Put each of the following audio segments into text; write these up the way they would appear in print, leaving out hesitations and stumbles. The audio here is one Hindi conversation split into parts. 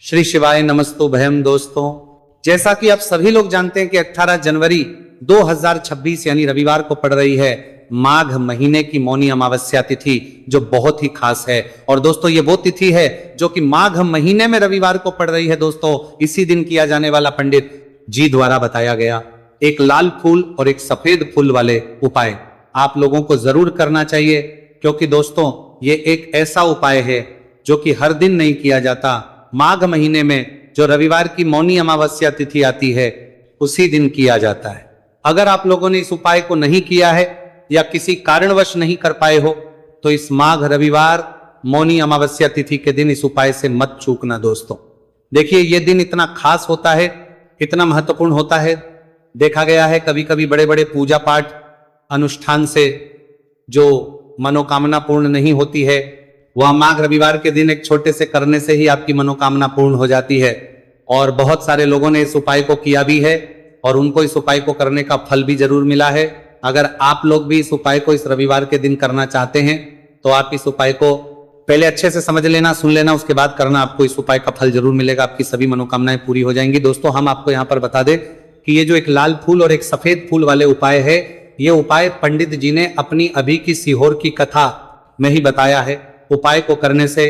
श्री शिवाय नमस्तो भयम। दोस्तों, जैसा कि आप सभी लोग जानते हैं कि 18 जनवरी 2026 यानी रविवार को पड़ रही है माघ महीने की मौनी अमावस्या तिथि, जो बहुत ही खास है। और दोस्तों, ये वो तिथि है जो कि माघ महीने में रविवार को पड़ रही है। दोस्तों, इसी दिन किया जाने वाला पंडित जी द्वारा बताया गया एक लाल फूल और एक सफेद फूल वाले उपाय आप लोगों को जरूर करना चाहिए, क्योंकि दोस्तों ये एक ऐसा उपाय है जो कि हर दिन नहीं किया जाता। माघ महीने में जो रविवार की मौनी अमावस्या तिथि आती है उसी दिन किया जाता है। अगर आप लोगों ने इस उपाय को नहीं किया है या किसी कारणवश नहीं कर पाए हो तो इस माघ रविवार मौनी अमावस्या तिथि के दिन इस उपाय से मत चूकना। दोस्तों देखिए, यह दिन इतना खास होता है, इतना महत्वपूर्ण होता है। देखा गया है कभी कभी बड़े बड़े पूजा पाठ अनुष्ठान से जो मनोकामना पूर्ण नहीं होती है, वह माघ रविवार के दिन एक छोटे से करने से ही आपकी मनोकामना पूर्ण हो जाती है। और बहुत सारे लोगों ने इस उपाय को किया भी है और उनको इस उपाय को करने का फल भी जरूर मिला है। अगर आप लोग भी इस उपाय को इस रविवार के दिन करना चाहते हैं तो आप इस उपाय को पहले अच्छे से समझ लेना, सुन लेना, उसके बाद करना। आपको इस उपाय का फल जरूर मिलेगा, आपकी सभी मनोकामनाएं पूरी हो जाएंगी। दोस्तों, हम आपको यहाँ पर बता दें कि ये जो एक लाल फूल और एक सफेद फूल वाले उपाय है, ये उपाय पंडित जी ने अपनी अभी की सीहोर की कथा में ही बताया है। उपाय को करने से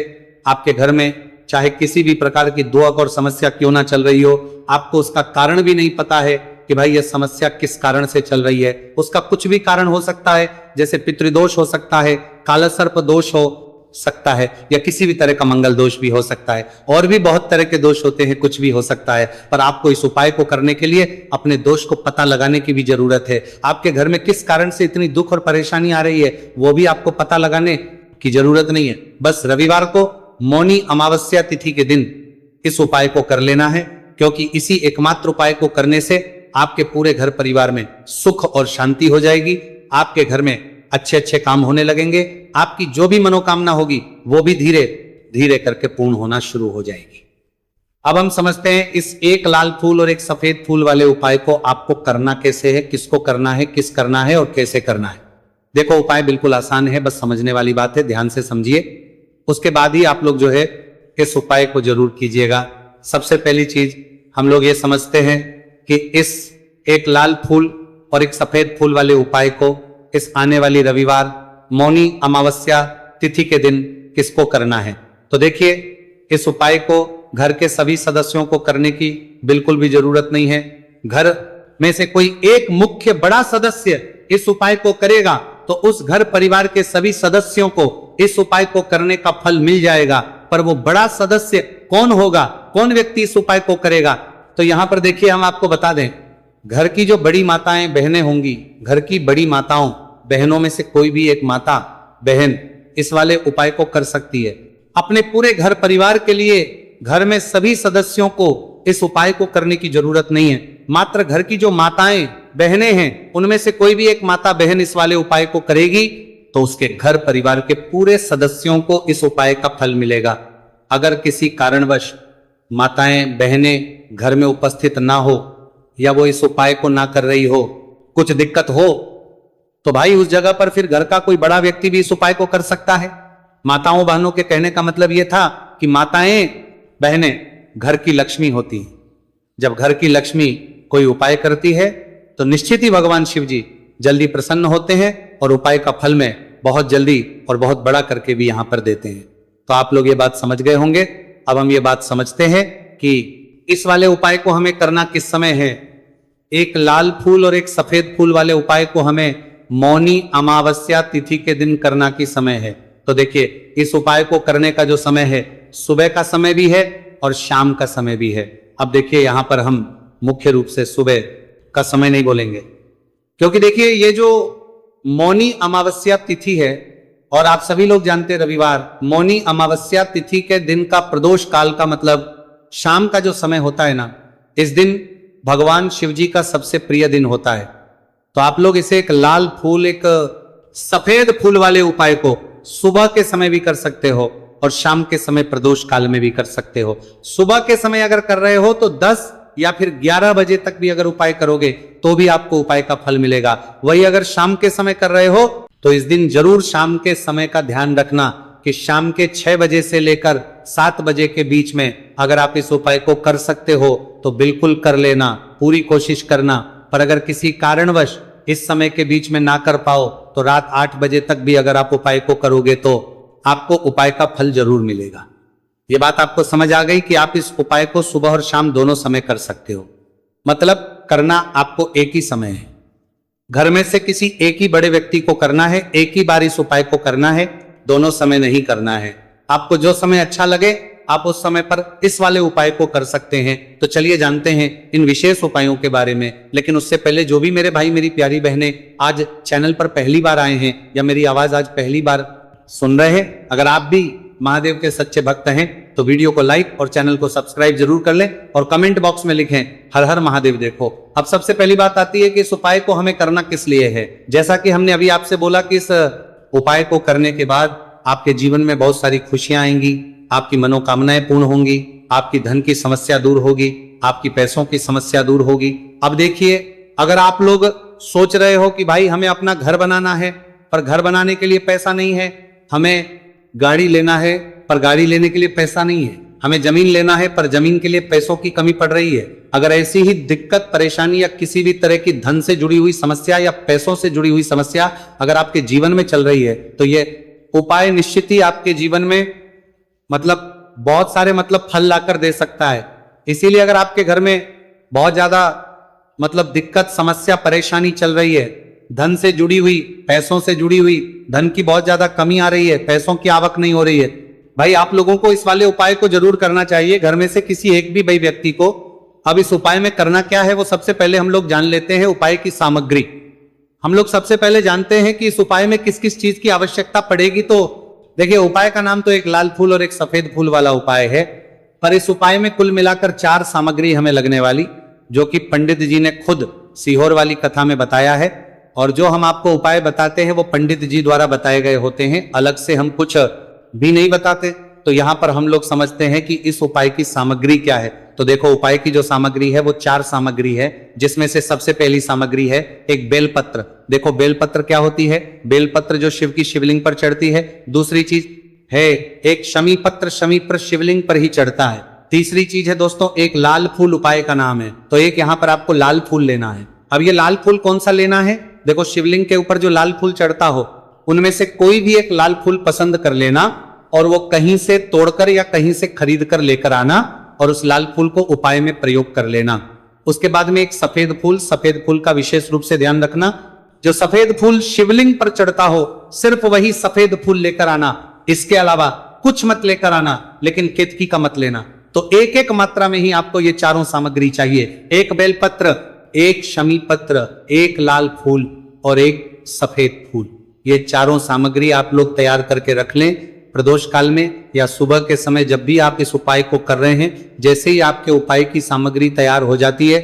आपके घर में चाहे किसी भी प्रकार की दुख और समस्या क्यों ना चल रही हो, आपको उसका कारण भी नहीं पता है कि भाई यह समस्या किस कारण से चल रही है, उसका कुछ भी कारण हो सकता है, जैसे पितृदोष हो सकता है, काला सर्प दोष हो सकता है, या किसी भी तरह का मंगल दोष भी हो सकता है, और भी बहुत तरह के दोष होते हैं, कुछ भी हो सकता है। पर आपको इस उपाय को करने के लिए अपने दोष को पता लगाने की भी जरूरत है। आपके घर में किस कारण से इतनी दुख और परेशानी आ रही है वो भी आपको पता लगाने की जरूरत नहीं है। बस रविवार को मौनी अमावस्या तिथि के दिन इस उपाय को कर लेना है, क्योंकि इसी एकमात्र उपाय को करने से आपके पूरे घर परिवार में सुख और शांति हो जाएगी। आपके घर में अच्छे अच्छे काम होने लगेंगे, आपकी जो भी मनोकामना होगी वो भी धीरे धीरे करके पूर्ण होना शुरू हो जाएगी। अब हम समझते हैं इस एक लाल फूल और एक सफेद फूल वाले उपाय को आपको करना कैसे है, किसको करना है, किस करना है और कैसे करना है। देखो, उपाय बिल्कुल आसान है, बस समझने वाली बात है, ध्यान से समझिए। उसके बाद ही आप लोग जो है इस उपाय को जरूर कीजिएगा। सबसे पहली चीज हम लोग ये समझते हैं कि इस एक लाल फूल और एक सफेद फूल वाले उपाय को इस आने वाली रविवार मौनी अमावस्या तिथि के दिन किसको करना है। तो देखिए, इस उपाय को घर के सभी सदस्यों को करने की बिल्कुल भी जरूरत नहीं है। घर में से कोई एक मुख्य बड़ा सदस्य इस उपाय को करेगा तो उस घर परिवार के सभी सदस्यों को इस उपाय को करने का फल मिल जाएगा। पर वो बड़ा सदस्य कौन होगा, कौन व्यक्ति इस उपाय को करेगा, तो यहां पर देखिए हम आपको बता दें, घर की जो बड़ी माताएं बहनें होंगी, घर की बड़ी माताओं बहनों में से कोई भी एक माता बहन इस वाले उपाय को कर सकती है। अपने पूरे घर परिवार के लिए घर में सभी सदस्यों को इस उपाय को करने की जरूरत नहीं है। मात्र घर की जो माताएं बहनें हैं उनमें से कोई भी एक माता बहन इस वाले उपाय को करेगी तो उसके घर परिवार के पूरे सदस्यों को इस उपाय का फल मिलेगा। अगर किसी कारणवश माताएं बहनें घर में उपस्थित ना हो या वो इस उपाय को ना कर रही हो, कुछ दिक्कत हो, तो भाई उस जगह पर फिर घर का कोई बड़ा व्यक्ति भी इस उपाय को कर सकता है। माताओं बहनों के कहने का मतलब यह था कि माताएं बहनें घर की लक्ष्मी होती हैं। जब घर की लक्ष्मी कोई उपाय करती है तो निश्चित ही भगवान शिव जी जल्दी प्रसन्न होते हैं और उपाय का फल में बहुत जल्दी और बहुत बड़ा करके भी यहां पर देते हैं। तो आप लोग ये बात समझ गए होंगे। अब हम ये बात समझते हैं कि इस वाले उपाय को हमें करना किस समय है। एक लाल फूल और एक सफेद फूल वाले उपाय को हमें मौनी अमावस्या तिथि के दिन करना की समय है। तो देखिए, इस उपाय को करने का जो समय है, सुबह का समय भी है और शाम का समय भी है। अब देखिए, यहां पर हम मुख्य रूप से सुबह का समय नहीं बोलेंगे, क्योंकि देखिए ये जो मौनी अमावस्या तिथि है, और आप सभी लोग जानते हैं रविवार मौनी अमावस्या तिथि के दिन का प्रदोष काल का मतलब शाम का जो समय होता है ना, इस दिन भगवान शिव जी का सबसे प्रिय दिन होता है। तो आप लोग इसे एक लाल फूल एक सफेद फूल वाले उपाय को सुबह के समय भी कर सकते हो और शाम के समय प्रदोष काल में भी कर सकते हो। सुबह के समय अगर कर रहे हो तो 10 या फिर 11 बजे तक भी अगर उपाय करोगे तो भी आपको उपाय का फल मिलेगा। वही अगर शाम के समय कर रहे हो तो इस दिन जरूर शाम के समय का ध्यान रखना कि शाम के 6 बजे से लेकर 7 बजे के बीच में अगर आप इस उपाय को कर सकते हो तो बिल्कुल कर लेना, पूरी कोशिश करना। पर अगर किसी कारणवश इस समय के बीच में ना कर पाओ तो रात 8 बजे तक भी अगर आप उपाय को करोगे तो आपको उपाय का फल जरूर मिलेगा। ये बात आपको समझ आ गई कि आप इस उपाय को सुबह और शाम दोनों समय कर सकते हो। मतलब करना आपको एक ही समय है, घर में से किसी एक ही बड़े व्यक्ति को करना है, एक ही बार इस उपाय को करना है, दोनों समय नहीं करना है। आपको जो समय अच्छा लगे आप उस समय पर इस वाले उपाय को कर सकते हैं। तो चलिए जानते हैं इन विशेष उपायों के बारे में। लेकिन उससे पहले जो भी मेरे भाई मेरी प्यारी बहनें आज चैनल पर पहली बार आए हैं या मेरी आवाज आज पहली बार सुन रहे हैं, अगर आप भी महादेव के सच्चे भक्त हैं तो वीडियो को लाइक और चैनल को सब्सक्राइब जरूर कर लें और कमेंट बॉक्स में लिखें हर हर महादेव। देखो अब सबसे पहली बात आती है कि इस उपाय को हमें करना किस लिए है। जैसा कि हमने अभी आपसे बोला कि इस उपाय को करने के बाद आपके जीवन में बहुत सारी खुशियां आएंगी, आपकी मनोकामनाएं पूर्ण होंगी, आपकी धन की समस्या दूर होगी, आपकी पैसों की समस्या दूर होगी। अब देखिए, अगर आप लोग सोच रहे हो कि भाई हमें अपना घर बनाना है पर घर बनाने के लिए पैसा नहीं है, हमें गाड़ी लेना है पर गाड़ी लेने के लिए पैसा नहीं है, हमें जमीन लेना है पर जमीन के लिए पैसों की कमी पड़ रही है, अगर ऐसी ही दिक्कत परेशानी या किसी भी तरह की धन से जुड़ी हुई समस्या या पैसों से जुड़ी हुई समस्या अगर आपके जीवन में चल रही है तो ये उपाय निश्चित ही आपके जीवन में मतलब बहुत सारे फल लाकर दे सकता है। इसीलिए अगर आपके घर में बहुत ज्यादा दिक्कत समस्या परेशानी चल रही है, धन से जुड़ी हुई, पैसों से जुड़ी हुई, धन की बहुत ज्यादा कमी आ रही है, पैसों की आवक नहीं हो रही है, भाई आप लोगों को इस वाले उपाय को जरूर करना चाहिए, घर में से किसी एक भी भाई व्यक्ति को। अब इस उपाय में करना क्या है वो सबसे पहले हम लोग जान लेते हैं। उपाय की सामग्री हम लोग सबसे पहले जानते हैं कि इस उपाय में किस किस चीज की आवश्यकता पड़ेगी। तो देखिए, उपाय का नाम तो एक लाल फूल और एक सफेद फूल वाला उपाय है, पर इस उपाय में कुल मिलाकर 4 सामग्री हमें लगने वाली, जो कि पंडित जी ने खुद सीहोर वाली कथा में बताया है। और जो हम आपको उपाय बताते हैं वो पंडित जी द्वारा बताए गए होते हैं, अलग से हम कुछ भी नहीं बताते। तो यहां पर हम लोग समझते हैं कि इस उपाय की सामग्री क्या है। तो देखो, उपाय की जो सामग्री है वो 4 सामग्री है, जिसमें से सबसे पहली सामग्री है एक बेलपत्र। देखो बेलपत्र क्या होती है, बेलपत्र जो शिव की शिवलिंग पर चढ़ती है। दूसरी चीज है एक शमी पत्र, शमी पर शिवलिंग पर ही चढ़ता है। तीसरी चीज है दोस्तों एक लाल फूल, उपाय का नाम है, तो एक यहां पर आपको लाल फूल लेना है। अब ये लाल फूल कौन सा लेना है, देखो शिवलिंग के ऊपर जो लाल फूल चढ़ता हो उनमें से कोई भी एक लाल फूल पसंद कर लेना और वो कहीं से तोड़कर या कहीं से खरीद कर लेकर आना और उस लाल फूल को उपाय में प्रयोग कर लेना। उसके बाद में एक सफेद फूल, सफेद फूल का विशेष रूप से ध्यान रखना, जो सफेद फूल शिवलिंग पर चढ़ता हो सिर्फ वही सफेद फूल लेकर आना, इसके अलावा कुछ मत लेकर आना, लेकिन केतकी का मत लेना। तो एक एक मात्रा में ही आपको ये चारों सामग्री चाहिए, एक बेलपत्र, एक शमी पत्र, एक लाल फूल और एक सफेद फूल। ये चारों सामग्री आप लोग तैयार करके रख लें। प्रदोष काल में या सुबह के समय जब भी आप इस उपाय को कर रहे हैं, जैसे ही आपके उपाय की सामग्री तैयार हो जाती है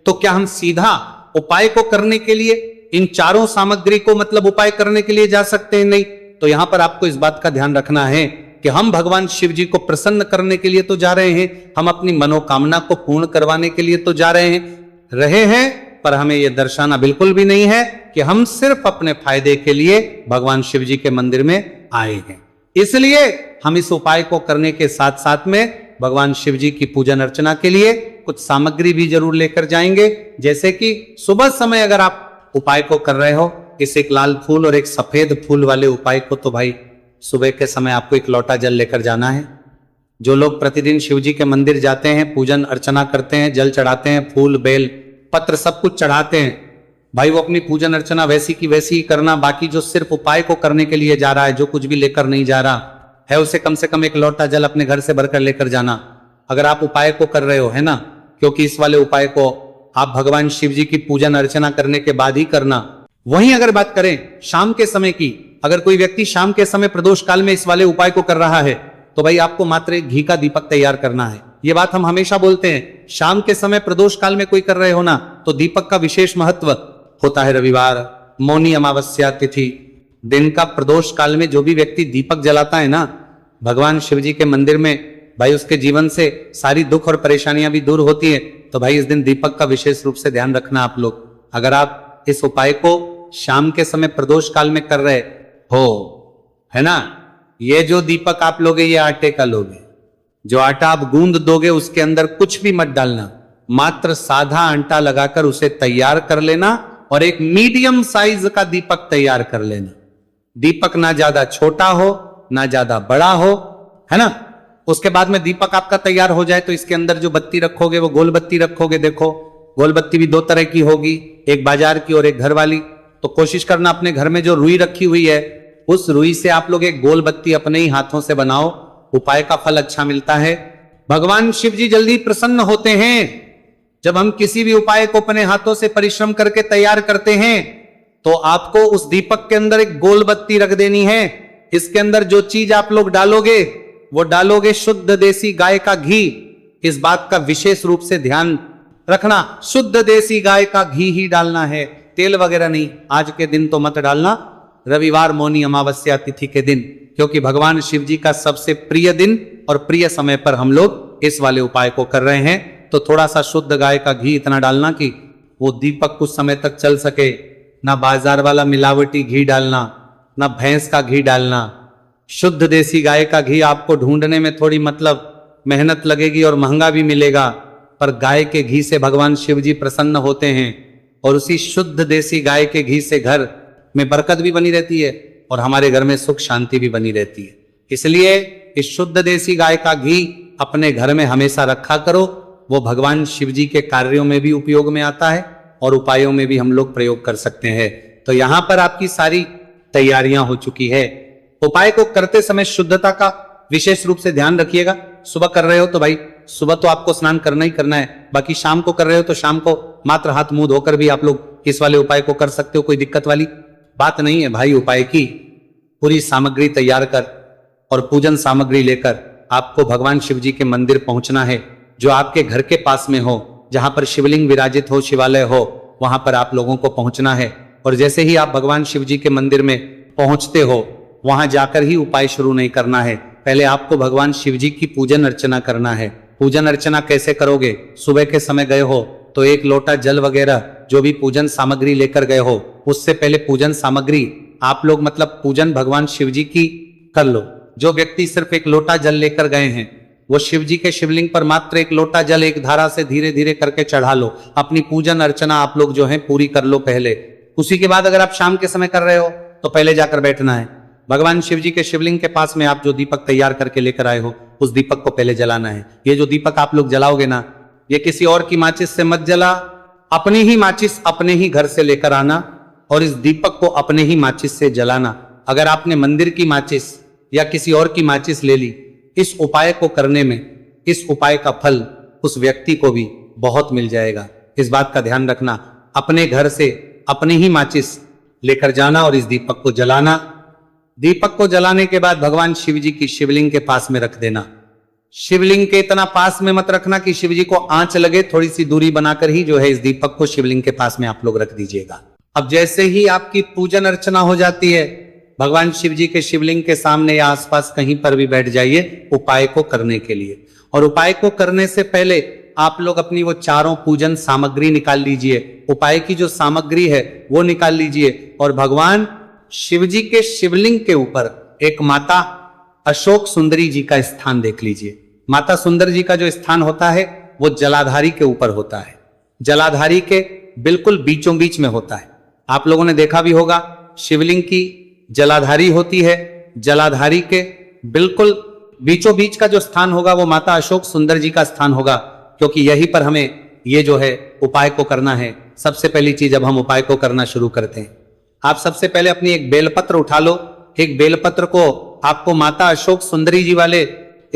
तो क्या हम सीधा उपाय को करने के लिए इन चारों सामग्री को उपाय करने के लिए जा सकते हैं? नहीं। तो यहां पर आपको इस बात का ध्यान रखना है कि हम भगवान शिव जी को प्रसन्न करने के लिए तो जा रहे हैं, हम अपनी मनोकामना को पूर्ण करवाने के लिए तो जा रहे हैं, पर हमें यह दर्शाना बिल्कुल भी नहीं है कि हम सिर्फ अपने फायदे के लिए भगवान शिव जी के मंदिर में आए हैं। इसलिए हम इस उपाय को करने के साथ साथ में भगवान शिव जी की पूजन अर्चना के लिए कुछ सामग्री भी जरूर लेकर जाएंगे। जैसे कि सुबह समय अगर आप उपाय को कर रहे हो, इस एक लाल फूल और एक सफेद फूल वाले उपाय को, तो भाई सुबह के समय आपको एक लोटा जल लेकर जाना है। जो लोग प्रतिदिन शिव जी के मंदिर जाते हैं, पूजन अर्चना करते हैं, जल चढ़ाते हैं, फूल बेल पत्र सब कुछ चढ़ाते हैं, भाई वो अपनी पूजन अर्चना वैसी की वैसी ही करना। बाकी जो सिर्फ उपाय को करने के लिए जा रहा है, जो कुछ भी लेकर नहीं जा रहा है, उसे कम से कम एक लोटा जल अपने घर से भरकर लेकर जाना। अगर आप उपाय को कर रहे हो, है ना, क्योंकि इस वाले उपाय को आप भगवान शिव जी की पूजन अर्चना करने के बाद ही करना। वहीं अगर बात करें शाम के समय की, अगर कोई व्यक्ति शाम के समय प्रदोष काल में इस वाले उपाय को कर रहा है तो भाई आपको मात्र एक घी का दीपक तैयार करना है। ये बात हम हमेशा बोलते हैं, शाम के समय प्रदोष काल में कोई कर रहे हो ना, तो दीपक का विशेष महत्व होता है। रविवार, मौनी अमावस्या तिथि, दिन का प्रदोष काल में जो भी व्यक्ति दीपक जलाता है ना भगवान शिव जी के मंदिर में, भाई उसके जीवन से सारी दुख और परेशानियां भी दूर होती है। तो भाई इस दिन दीपक का विशेष रूप से ध्यान रखना आप लोग। अगर आप इस उपाय को शाम के समय प्रदोष काल में कर रहे हो, है ना, ये जो दीपक आप लोगे ये आटे का लोगे। जो आटा आप गूंद दोगे उसके अंदर कुछ भी मत डालना, मात्र साधा आटा लगाकर उसे तैयार कर लेना और एक मीडियम साइज का दीपक तैयार कर लेना। दीपक ना ज्यादा छोटा हो ना ज्यादा बड़ा हो, है ना। उसके बाद में दीपक आपका तैयार हो जाए तो इसके अंदर जो बत्ती रखोगे वो गोल बत्ती रखोगे। देखो गोल बत्ती भी दो तरह की होगी, एक बाजार की और एक घर वाली। तो कोशिश करना अपने घर में जो रुई रखी हुई है उस रुई से आप लोग एक गोल बत्ती अपने ही हाथों से बनाओ, उपाय का फल अच्छा मिलता है। भगवान शिव जी जल्दी प्रसन्न होते हैं जब हम किसी भी उपाय को अपने हाथों से परिश्रम करके तैयार करते हैं। तो आपको उस दीपक के अंदर एक गोल बत्ती रख देनी है। इसके अंदर जो चीज आप लोग डालोगे वो डालोगे शुद्ध देसी गाय का घी। इस बात का विशेष रूप से ध्यान रखना, शुद्ध देसी गाय का घी ही डालना है, तेल वगैरह नहीं। आज के दिन तो मत डालना, रविवार मौनी अमावस्या तिथि के दिन, क्योंकि भगवान शिव जी का सबसे प्रिय दिन और प्रिय समय पर हम लोग इस वाले उपाय को कर रहे हैं। तो थोड़ा सा शुद्ध गाय का घी इतना डालना कि वो दीपक कुछ समय तक चल सके। ना बाजार वाला मिलावटी घी डालना, ना भैंस का घी डालना। शुद्ध देसी गाय का घी आपको ढूंढने में थोड़ी मेहनत लगेगी और महंगा भी मिलेगा, पर गाय के घी से भगवान शिव जी प्रसन्न होते हैं और उसी शुद्ध देसी गाय के घी से घर में बरकत भी बनी रहती है और हमारे घर में सुख शांति भी बनी रहती है। इसलिए इस शुद्ध देसी गाय का घी अपने घर में हमेशा रखा करो। वो भगवान शिव जी के कार्यों में भी उपयोग में आता है और उपायों में भी हम लोग प्रयोग कर सकते हैं। तो यहां पर आपकी सारी तैयारियां हो चुकी है। उपाय को करते समय शुद्धता का विशेष रूप से ध्यान रखिएगा। सुबह कर रहे हो तो भाई सुबह तो आपको स्नान करना ही करना है, बाकी शाम को कर रहे हो तो शाम को मात्र हाथ मुंह धोकर भी आप लोग इस वाले उपाय को कर सकते हो, कोई दिक्कत वाली बात नहीं है भाई। उपाय की पूरी सामग्री तैयार कर और पूजन सामग्री लेकर आपको भगवान शिव जी के मंदिर पहुंचना है, जो आपके घर के पास में हो, जहां पर शिवलिंग विराजित हो, शिवालय हो, वहां पर आप लोगों को पहुंचना है। और जैसे ही आप भगवान शिव जी के मंदिर में पहुंचते हो वहां जाकर ही उपाय शुरू नहीं करना है। पहले आपको भगवान शिव जी की पूजन अर्चना करना है। पूजन अर्चना कैसे करोगे? सुबह के समय गए हो तो एक लोटा जल वगैरह जो भी पूजन सामग्री लेकर गए हो, उससे पहले पूजन सामग्री आप लोग पूजन भगवान शिव जी की कर लो। जो व्यक्ति सिर्फ एक लोटा जल लेकर गए हैं वो शिव जी के शिवलिंग पर मात्र एक लोटा जल एक धारा से धीरे धीरे करके चढ़ा लो। अपनी पूजन अर्चना आप लोग जो है पूरी कर लो पहले। उसी के बाद अगर आप शाम के समय कर रहे हो तो पहले जाकर बैठना है। भगवान शिव जी के शिवलिंग के पास में आप जो दीपक तैयार करके लेकर आए हो उस दीपक को पहले जलाना है। ये जो दीपक आप लोग जलाओगे ना, ये किसी और की माचिस से मत जला, अपनी ही माचिस अपने ही घर से लेकर आना और इस दीपक को अपने ही माचिस से जलाना। अगर आपने मंदिर की माचिस या किसी और की माचिस ले ली, इस उपाय को करने में इस उपाय का फल उस व्यक्ति को भी बहुत मिल जाएगा। इस बात का ध्यान रखना, अपने घर से अपनी ही माचिस लेकर जाना और इस दीपक को जलाना। दीपक को जलाने के बाद भगवान शिव जी की शिवलिंग के पास में रख देना। शिवलिंग के इतना पास में मत रखना कि शिव जी को आंच लगे, थोड़ी सी दूरी बनाकर ही जो है इस दीपक को शिवलिंग के पास में आप लोग रख दीजिएगा। अब जैसे ही आपकी पूजन अर्चना हो जाती है, भगवान शिव जी के शिवलिंग के सामने या आसपास कहीं पर भी बैठ जाइए उपाय को करने के लिए। और उपाय को करने से पहले आप लोग अपनी वो चारों पूजन सामग्री निकाल लीजिए। उपाय की जो सामग्री है वो निकाल लीजिए और भगवान शिव जी के शिवलिंग के ऊपर एक माता अशोक सुंदरी जी का स्थान देख लीजिए। माता सुंदर जी का जो स्थान होता है वो जलाधारी के ऊपर होता है, जलाधारी के बिल्कुल बीचों बीच में होता है। आप लोगों ने देखा भी होगा शिवलिंग की जलाधारी होती है, जलाधारी के बिल्कुल बीचों बीच का जो स्थान होगा वो माता अशोक सुंदर जी का स्थान होगा, क्योंकि यहीं पर हमें ये जो है उपाय को करना है। सबसे पहली चीज अब हम उपाय को करना शुरू करते हैं। आप सबसे पहले अपनी एक बेलपत्र उठा लो। एक बेलपत्र को आपको माता अशोक सुंदरी जी वाले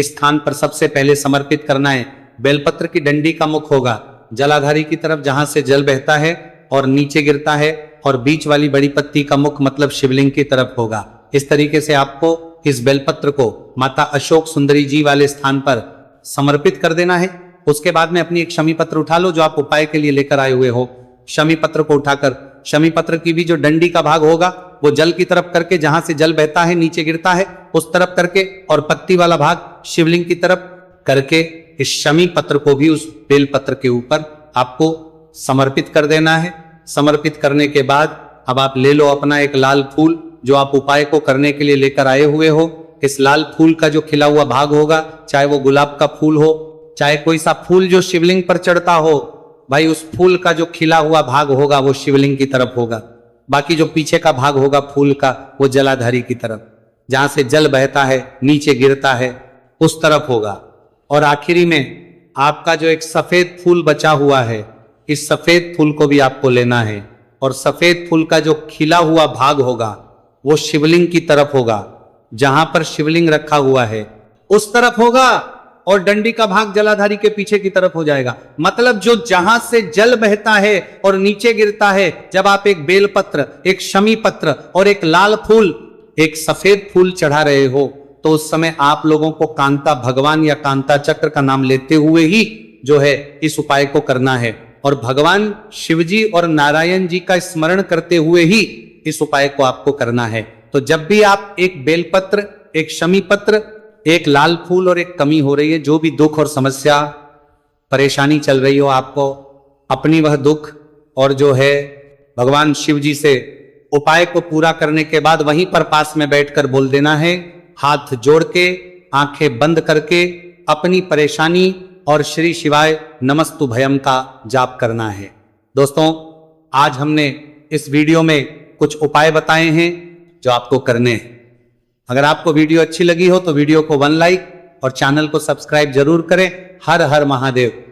स्थान पर सबसे पहले समर्पित करना है। बेलपत्र की डंडी का मुख होगा जलाधारी की तरफ, जहां से जल बहता है और नीचे गिरता है, और बीच वाली बड़ी पत्ती का मुख शिवलिंग की तरफ होगा। इस तरीके से आपको इस बेलपत्र को माता अशोक सुंदरी जी वाले स्थान पर समर्पित कर देना है। उसके बाद में अपनी एक शमी पत्र उठा लो जो आप उपाय के लिए लेकर आए हुए हो। शमी पत्र को उठाकर शमी पत्र की भी जो डंडी का भाग होगा वो जल की तरफ करके, जहां से जल बहता है नीचे गिरता है उस तरफ करके, और पत्ती वाला भाग शिवलिंग की तरफ करके इस शमी पत्र को भी उस बेल पत्र के ऊपर आपको समर्पित कर देना है। समर्पित करने के बाद अब आप ले लो अपना एक लाल फूल जो आप उपाय को करने के लिए लेकर आए हुए हो। इस लाल फूल का जो खिला हुआ भाग होगा, चाहे वो गुलाब का फूल हो, चाहे कोई सा फूल जो शिवलिंग पर चढ़ता हो, भाई उस फूल का जो खिला हुआ भाग होगा वो शिवलिंग की तरफ होगा। बाकी जो पीछे का भाग होगा फूल का वो जलाधारी की तरफ, जहां से जल बहता है नीचे गिरता है उस तरफ होगा। और आखिरी में आपका जो एक सफेद फूल बचा हुआ है, इस सफेद फूल को भी आपको लेना है और सफेद फूल का जो खिला हुआ भाग होगा वो शिवलिंग की तरफ होगा, जहां पर शिवलिंग रखा हुआ है उस तरफ होगा, और डंडी का भाग जलाधारी के पीछे की तरफ हो जाएगा। मतलब जो जहां से जल बहता है और नीचे गिरता है, जब आप एक बेलपत्र, एक शमी पत्र और एक लाल फूल, एक सफेद फूल चढ़ा रहे हो, तो उस समय आप लोगों को कांता भगवान या कांता चक्र का नाम लेते हुए ही जो है इस उपाय को करना है, और भगवान शिवजी और नारायण जी का स्मरण करते हुए ही इस उपाय को आपको करना है। तो जब भी आप एक बेलपत्र, एक शमी पत्र, एक लाल फूल और एक कमी हो रही है, जो भी दुख और समस्या परेशानी चल रही हो आपको, अपनी वह दुख और जो है भगवान शिव जी से उपाय को पूरा करने के बाद वहीं पर पास में बैठकर बोल देना है, हाथ जोड़ के आंखें बंद करके अपनी परेशानी और श्री शिवाय नमस्तु भयम का जाप करना है। दोस्तों, आज हमने इस वीडियो में कुछ उपाय बताए हैं जो आपको करने हैं। अगर आपको वीडियो अच्छी लगी हो तो वीडियो को 1 लाइक और चैनल को सब्सक्राइब जरूर करें। हर हर महादेव।